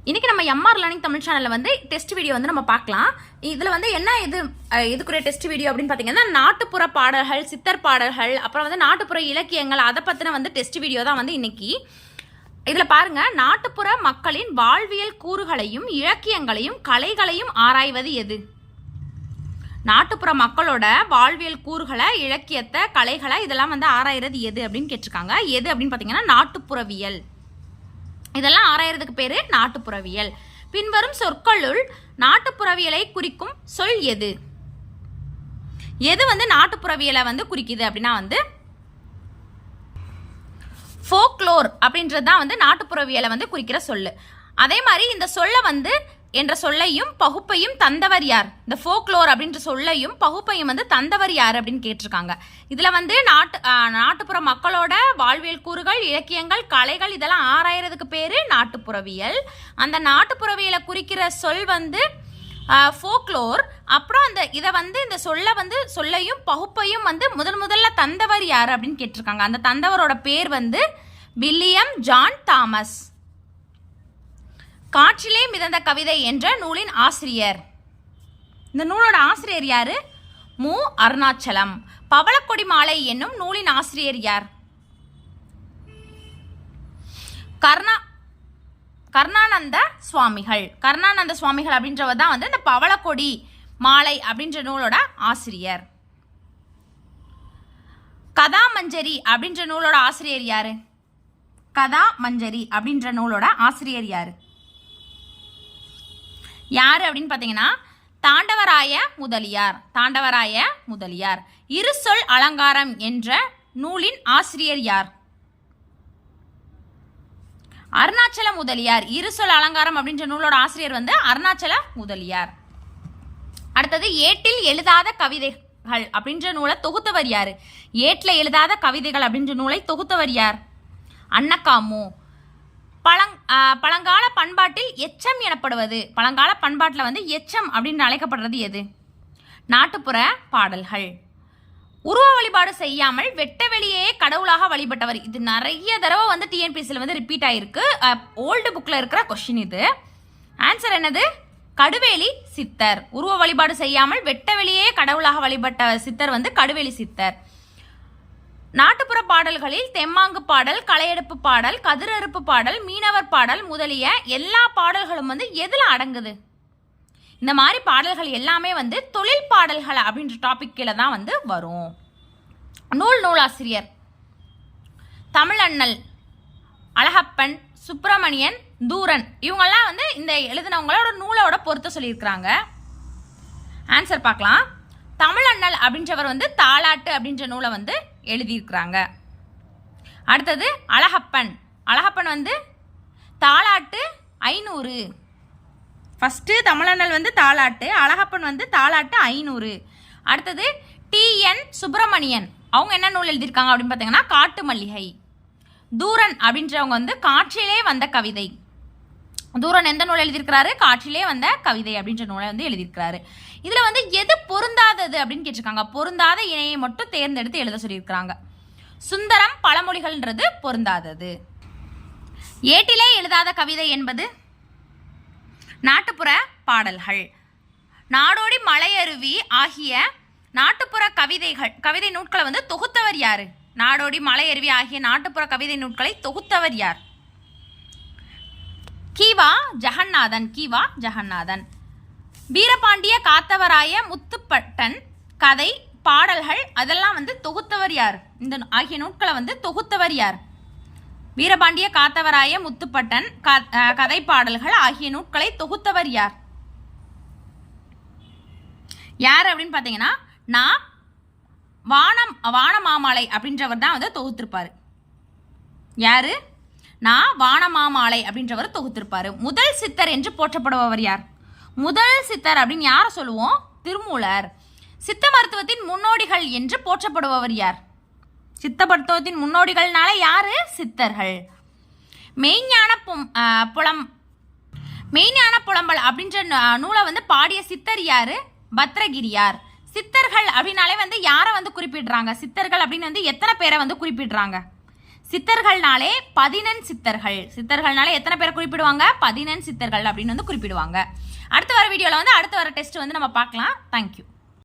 இன்னைக்கு நம்ம MR learning Tamil சேனல்ல வந்து டெஸ்ட் வீடியோ வந்து நம்ம பார்க்கலாம். இதுல வந்து என்ன இதுக்குரிய டெஸ்ட் வீடியோ அப்படின்னு பாத்தீங்கன்னா நாட்டுப்புற பாடல்கள், சித்தர் பாடல்கள், அப்புறம் வந்து நாட்டுப்புற இலக்கியங்கள், அதை பத்தின வந்து டெஸ்ட் வீடியோ தான் வந்து இன்னைக்கு. இதுல பாருங்க, நாட்டுப்புற மக்களின் வாழ்வியல் கூறுகளையும் இலக்கியங்களையும் கலைகளையும் ஆராய்வது எது? நாட்டுப்புற மக்களோட வாழ்வியல் கூறுகளை, இலக்கியத்தை, கலைகளை இதெல்லாம் வந்து ஆராயிறது எது அப்படின்னு கேட்டிருக்காங்க. எது அப்படின்னு பாத்தீங்கன்னா நாட்டுப்புறவியல். இதெல்லாம் ஆராயறதுக்கு பேரு நாட்டுப்புறவியல். பின்வரும் சொற்களுள் நாட்டுப்புறவியலை குறிக்கும் சொல் எது? எது வந்து நாட்டுப்புறவியலை வந்து குறிக்குது அப்படின்னா வந்து ஃபோக்லோர் அப்படின்றது தான் வந்து நாட்டுப்புறவியலை வந்து குறிக்கிற சொல்லு. அதே மாதிரி இந்த சொல்ல வந்து என்ற சொல்லையும் பகுப்பையும் தந்தவர் யார்? இந்த ஃபோக்லோர் அப்படின்ற சொல்லையும் பகுப்பையும் வந்து தந்தவர் யார் அப்படின்னு கேட்டிருக்காங்க. இதுல வந்து நாட்டுப்புற மக்களோட வாழ்வியல் கூறுகள், இலக்கியங்கள், கலைகள் இதெல்லாம் ஆராயறதுக்கு பேரு நாட்டுப்புறவியல். அந்த நாட்டுப்புறவியலை குறிக்கிற சொல் வந்து ஃபோக்லோர். அப்புறம் இந்த சொல்லையும் பகுப்பையும் வந்து முதல்ல தந்தவர் யார் அப்படின்னு கேட்டிருக்காங்க. அந்த தந்தவரோட பேர் வந்து வில்லியம் ஜான் தாமஸ். காற்றிலே மிதந்த கவிதை என்ற நூலின் ஆசிரியர். இந்த நூலோட ஆசிரியர் யாரு? மு. அருணாச்சலம். பவளக்கொடி மாலை என்னும் நூலின் ஆசிரியர் யார்? கருணானந்த சுவாமிகள். கருணானந்த சுவாமிகள் அப்படின்றவர் தான் வந்து இந்த பவளக்கொடி மாலை அப்படின்ற நூலோட ஆசிரியர். கதாமஞ்சரி அப்படின்ற நூலோட ஆசிரியர் யாரு? கதாமஞ்சரி அப்படின்ற நூலோட ஆசிரியர் யாரு? யாரு அப்படின்னு பாத்தீங்கன்னா தாண்டவராய முதலியார். தாண்டவராய முதலியார். இரு சொல் அலங்காரம் என்ற நூலின் ஆசிரியர் யார்? அருணாச்சல முதலியார். இரு சொல் அலங்காரம் அப்படின்ற நூலோட ஆசிரியர் வந்து அருணாச்சல முதலியார். அடுத்தது ஏட்டில் எழுதாத கவிதைகள் அப்படின்ற நூலை தொகுத்தவர் யாரு? ஏட்டில் எழுதாத கவிதைகள் அப்படின்ற நூலை தொகுத்தவர் யார்? அன்னக்காமு. பழங்கால பண்பாட்டில் எச்சம் எனப்படுவது, பழங்கால பண்பாட்டில் வந்து எச்சம் அப்படின்னு அழைக்கப்படுறது எது? நாட்டுப்புற பாடல்கள். உருவ வழிபாடு செய்யாமல் வெட்ட வெளியே கடவுளாக வழிபட்டவர். இது நிறைய தடவை வந்து டிஎன்பிஎஸ்சியில் வந்து ரிப்பீட் ஆயிருக்கு. ஓல்டு புக்ல இருக்கிற கொஸ்டின் இது. ஆன்சர் என்னது? கடுவேலி சித்தர். உருவ வழிபாடு செய்யாமல் வெட்ட வெளியே கடவுளாக வழிபட்ட சித்தர் வந்து கடுவேலி சித்தர். நாட்டுப்புற பாடல்களில் தெம்மாங்கு பாடல், களையெடுப்பு பாடல், கதிரறுப்பு பாடல், மீனவர் பாடல் முதலிய எல்லா பாடல்களும் வந்து எதுல அடங்குது? இந்த மாதிரி பாடல்கள் எல்லாமே வந்து தொழில் பாடல்கள் அப்படின்ற டாபிக் கீழே தான் வந்து வரும். நூலாசிரியர் தமிழண்ணல், அழகப்பன், சுப்பிரமணியன், தூரன் இவங்கெல்லாம் வந்து இந்த எழுதினவங்களோட நூலோட பொறுத்த சொல்லியிருக்கிறாங்க. ஆன்சர் பார்க்கலாம். தமிழண்ணல் அப்படின்றவர் வந்து தாலாட்டு அப்படின்ற நூலை வந்து எழுதியிருக்கிறாங்க. அடுத்தது அழகப்பன். அழகப்பன் வந்து தாலாட்டு 500. ஃபர்ஸ்ட் தமிழண்ணல் வந்து தாலாட்டு, அழகப்பன் வந்து தாலாட்டு 500. அடுத்தது டி.என். சுப்பிரமணியன். அவங்க என்ன நூல் எழுதியிருக்காங்க அப்படின்னு பார்த்தீங்கன்னா காட்டு மல்லிகை. தூரன் அப்படின்றவங்க வந்து காற்றிலே வந்த கவிதை. தூரன் எந்த நூல் எழுதியிருக்கிறாரு? காற்றிலே வந்த கவிதை அப்படின்ற நூலை வந்து எழுதியிருக்கிறாரு. இதுல வந்து எது பொருந்தாதது அப்படின்னு கேட்டிருக்காங்க. பொருந்தாத இணையை மட்டும் தேர்ந்தெடுத்து எழுத சொல்லியிருக்கிறாங்க. சுந்தரம் பழமொழிகள்ன்றது பொருந்தாதது. ஏட்டிலே எழுதாத கவிதை என்பது நாட்டுப்புற பாடல்கள். நாடோடி மலையருவி ஆகிய நாட்டுப்புற கவிதை நூட்களை வந்து தொகுத்தவர் யாரு? நாடோடி மலையருவி ஆகிய நாட்டுப்புற கவிதை நூட்களை தொகுத்தவர் யார்? கீவா ஜெகநாதன். வீரபாண்டிய காத்தவராய முத்துப்பட்டன் கதை, பாடல்கள் அதெல்லாம் வந்து தொகுத்தவர் யார்? இந்த ஆகிய நூட்களை வந்து தொகுத்தவர் யார்? வீரபாண்டிய காத்தவராய முத்துப்பட்டன் கதை, பாடல்கள் ஆகிய நூட்களை தொகுத்தவர் யார்? யார் அப்படின்னு பார்த்தீங்கன்னா வானமாமலை அப்படின்றவர் தான் வந்து தொகுத்திருப்பாரு. யாரு? வானமாமலை அப்படின்றவர் தொகுத்திருப்பாரு. முதல் சித்தர் என்று போற்றப்படுபவர் யார்? முதல் சித்தர் அப்படின்னு யார சொல்லுவோம்? திருமூலர். சித்த மருத்துவத்தின் முன்னோடிகள் என்று போற்றப்படுபவர் யார்? சித்த மருத்துவத்தின் முன்னோடிகள்னால யாரு? சித்தர்கள். மெய்ஞான புலம்பல் அப்படின்ற நூலை வந்து பாடிய சித்தர் யாரு? பத்ரகிரியார். சித்தர்கள் அப்படின்னாலே வந்து யாரை வந்து குறிப்பிடுறாங்க? சித்தர்கள் அப்படின்னு வந்து எத்தனை பேரை வந்து குறிப்பிடுறாங்க? சித்தர்கள்னாலே 14 சித்தர்கள். சித்தர்கள்னாலே எத்தனை பேரை குறிப்பிடுவாங்க? 14 சித்தர்கள் அப்படின்னு வந்து குறிப்பிடுவாங்க. அடுத்து வர வீடியோவில் வந்து அடுத்து வர டெஸ்ட் வந்து நம்ம பார்க்கலாம். தேங்க்யூ.